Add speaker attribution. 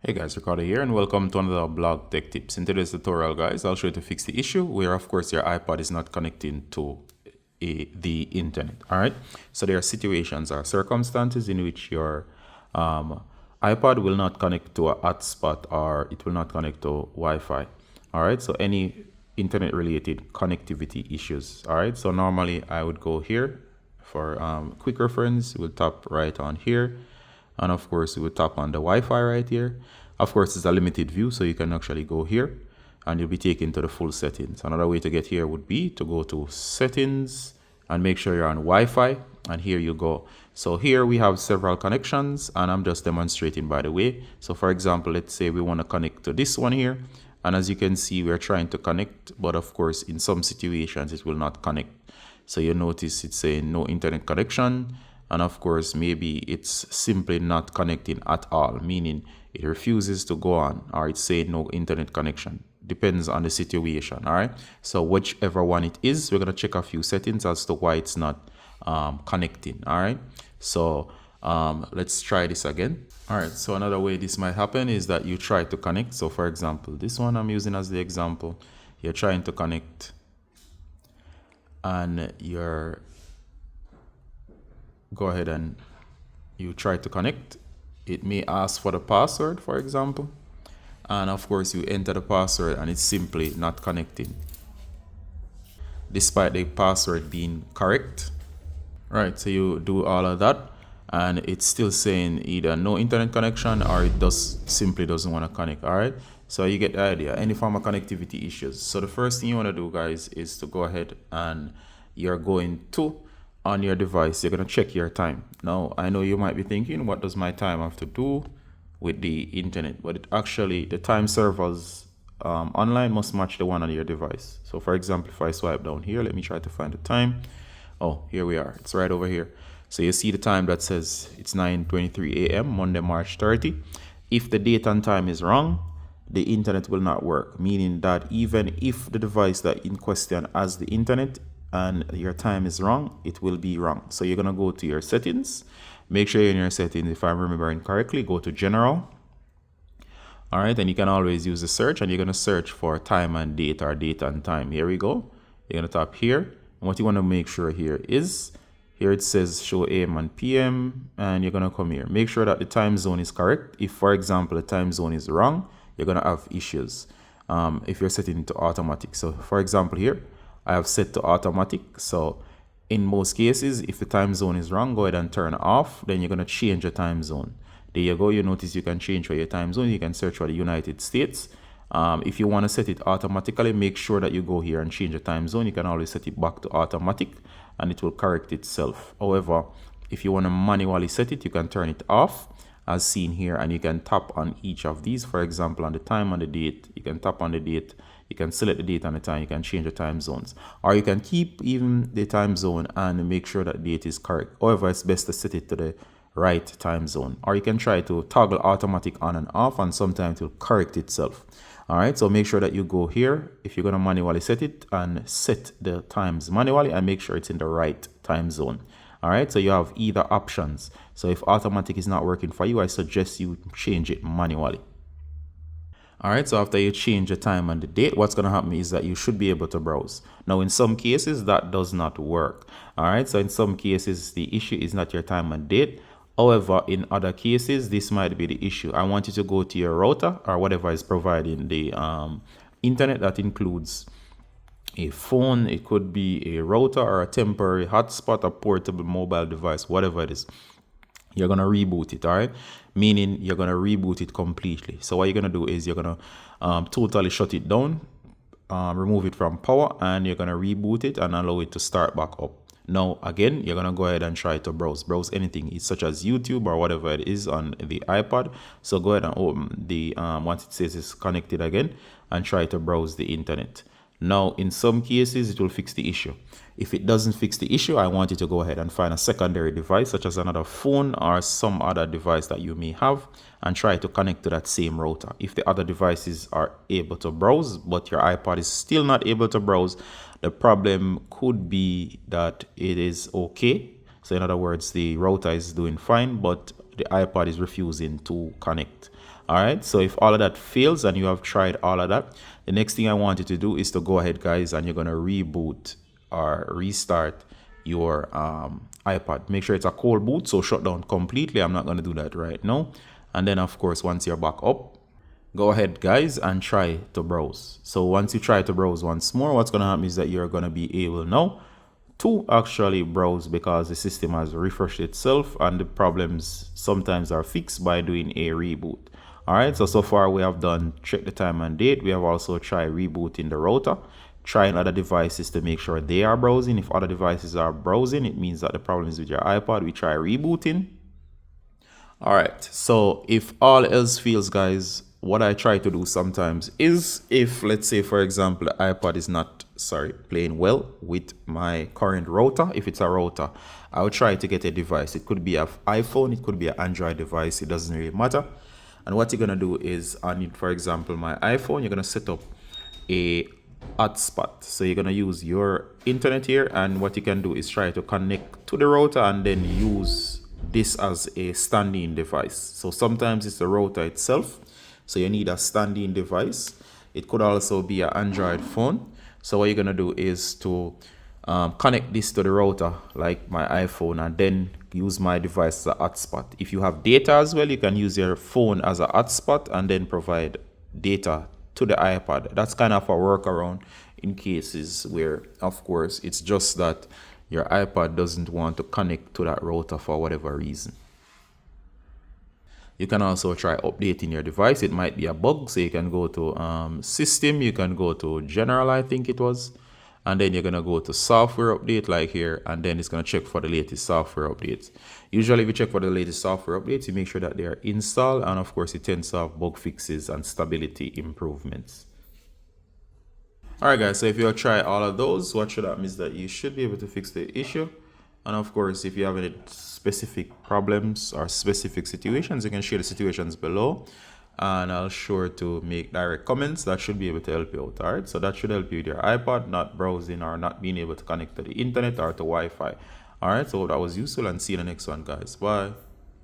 Speaker 1: Hey guys, Ricardo here and welcome to another blog tech tips. In today's tutorial guys, I'll show you to fix the issue where of course your iPad is not connecting to the internet. Alright, so there are situations or circumstances in which your iPad will not connect to a hotspot or it will not connect to Wi-Fi. Alright, so any internet related connectivity issues. Alright, so normally I would go here for quick reference. We'll tap right on here. And of course, we will tap on the Wi-Fi right here. Of course, it's a limited view, so you can actually go here and you'll be taken to the full settings. Another way to get here would be to go to settings and make sure you're on Wi-Fi. And here you go. So here we have several connections and I'm just demonstrating by the way. So for example, let's say we want to connect to this one here. And as you can see, we're trying to connect, but of course, in some situations, it will not connect. So you notice it's saying no internet connection. And of course, maybe it's simply not connecting at all, meaning it refuses to go on, or it's saying no internet connection. Depends on the situation, all right? So whichever one it is, we're going to check a few settings as to why it's not connecting, all right? So let's try this again. All right, so another way this might happen is that you try to connect. So for example, this one I'm using as the example. You're trying to connect and you're go ahead and you try to connect. It may ask for the password, for example, and of course you enter the password and it's simply not connecting despite the password being correct. Right, so you do all of that and it's still saying either no internet connection or it simply doesn't want to connect. All right, so you get the idea. Any form of connectivity issues, so the first thing you want to do guys is to go ahead and you're going to on your device, you're going to check your time. Now, I know you might be thinking, what does my time have to do with the internet? But it actually, the time servers online must match the one on your device. So for example, if I swipe down here, let me try to find the time. Oh, here we are. It's right over here. So you see the time that says it's 9:23 a.m. Monday, March 30. If the date and time is wrong, the internet will not work, meaning that even if the device that in question has the internet, and your time is wrong, it will be wrong. So you're going to go to your settings. Make sure you're in your settings. If I'm remembering correctly, go to general. All right, and you can always use the search and you're going to search for time and date or date and time. Here we go. You're going to tap here. And what you want to make sure here is, here it says show AM and PM, and you're going to come here. Make sure that the time zone is correct. If, for example, the time zone is wrong, you're going to have issues if you're setting it to automatic. So for example, here, I have set to automatic. So in most cases, if the time zone is wrong, go ahead and turn off. Then you're going to change your time zone. There you go. You notice you can change for your time zone. You can search for the United States. If you want to set it automatically, make sure that you go here and change the time zone. You can always set it back to automatic and it will correct itself. However, if you want to manually set it, you can turn it off as seen here, and you can tap on each of these. For example, on the time and the date, you can tap on the date. You can select the date and the time. You can change the time zones, or you can keep even the time zone and make sure that date is correct. However, it's best to set it to the right time zone, or you can try to toggle automatic on and off, and sometimes it will correct itself. All right, so make sure that you go here if you're going to manually set it and set the times manually and make sure it's in the right time zone. All right, so you have either options. So if automatic is not working for you, I suggest you change it manually. All right, so after you change the time and the date, what's going to happen is that you should be able to browse. Now, in some cases, that does not work. All right, so in some cases, the issue is not your time and date. However, in other cases, this might be the issue. I want you to go to your router or whatever is providing the internet. That includes a phone, it could be a router or a temporary hotspot, a portable mobile device, whatever it is. You're going to reboot it, all right? Meaning you're going to reboot it completely. So what you're going to do is you're going to totally shut it down, remove it from power, and you're going to reboot it and allow it to start back up. Now, again, you're going to go ahead and try to browse anything, such as YouTube or whatever it is on the iPad. So go ahead and open the, once it says it's connected again, and try to browse the internet. Now, in some cases, it will fix the issue. If it doesn't fix the issue, I want you to go ahead and find a secondary device, such as another phone or some other device that you may have, and try to connect to that same router. If the other devices are able to browse, but your iPad is still not able to browse, the problem could be that it is okay. So in other words, the router is doing fine, but the iPad is refusing to connect. All right, so if all of that fails and you have tried all of that, the next thing I want you to do is to go ahead, guys, and you're going to reboot or restart your iPad. Make sure it's a cold boot, so shut down completely. I'm not going to do that right now. And then, of course, once you're back up, go ahead, guys, and try to browse. So once you try to browse once more, what's going to happen is that you're going to be able now to actually browse, because the system has refreshed itself and the problems sometimes are fixed by doing a reboot. All right, so far we have done check the time and date. We have also tried rebooting the router, trying other devices to make sure they are browsing. If other devices are browsing, it means that the problem is with your iPad. We try rebooting. All right, so if all else fails, guys, what I try to do sometimes is, if let's say for example the iPad is not playing well with my current router, if it's a router, I will try to get a device. It could be an iPhone, it could be an Android device, it doesn't really matter. And what you're gonna do is, on, for example, my iPhone, you're gonna set up a hotspot. So you're gonna use your internet here, and what you can do is try to connect to the router and then use this as a standing device. So sometimes it's the router itself, so you need a standing device. It could also be an Android phone. So what you're gonna do is to connect this to the router like my iPhone, and then use my device as a hotspot. If you have data as well, you can use your phone as a hotspot and then provide data to the iPad. That's kind of a workaround in cases where, of course, it's just that your iPad doesn't want to connect to that router for whatever reason. You can also try updating your device. It might be a bug, so you can go to system, you can go to general, I think it was, and then you're gonna go to software update like here, and then it's gonna check for the latest software updates. Usually if you check for the latest software updates, you make sure that they are installed, and of course it tends to have bug fixes and stability improvements. Alright guys, so if you try all of those, what should happen is that you should be able to fix the issue. And of course, if you have any specific problems or specific situations, you can share the situations below, and I'll sure to make direct comments that should be able to help you out. All right, so that should help you with your iPad not browsing or not being able to connect to the internet or to Wi-Fi. All right, so that was useful, and see you in the next one, guys. Bye.